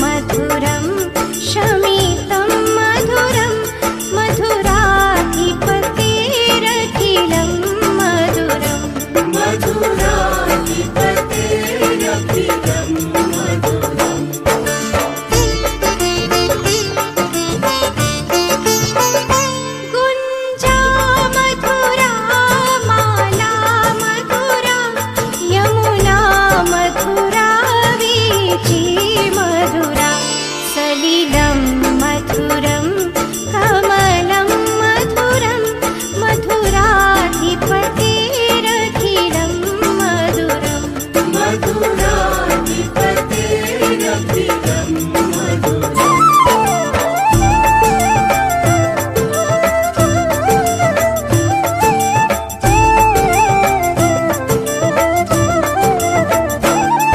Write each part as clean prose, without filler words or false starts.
मधुरं मधुरं शमितं मधुरं मधुराधिपतेरखिलं मधुरं मधुराधिपतेरखिलं मधुरम्। गुञ्जा मधुरा माला मधुरा यमुना मधुरा वीची मधुरा सलिलं मधुरं कमलं मधुरं मधुराधिपतेरखिलं मधुरं मधुराधिपतेरखिलं मधुरम्।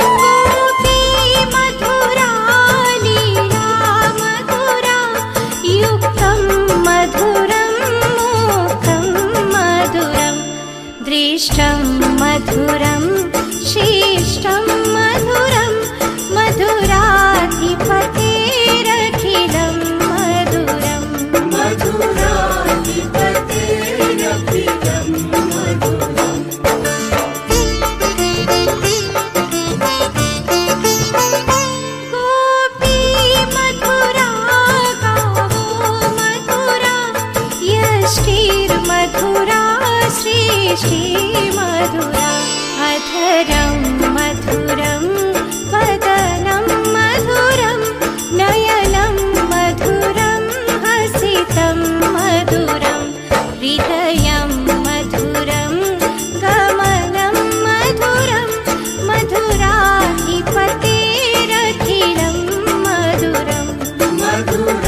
गोपी मधुरा लीला मधुरा युक्तं मधुरं मुक्तं मधुरं दृष्टं मधुरं शिष्टं मधुरं मधुराधिपतेरखिलं मधुरं मधुराधिपतेरखिलं मधुरम्। गोपी मधुरा गावो मधुरा यष्टिर्मधुरा सृष्टि मधुरा अधरं मधुरं वदनं मधुरं नयनं मधुरं हसितं मधुरं हृदयं मधुरं गमनं मधुरं मधुराधिपतेरखिलं मधुरं मधुराधिपतेरखिलं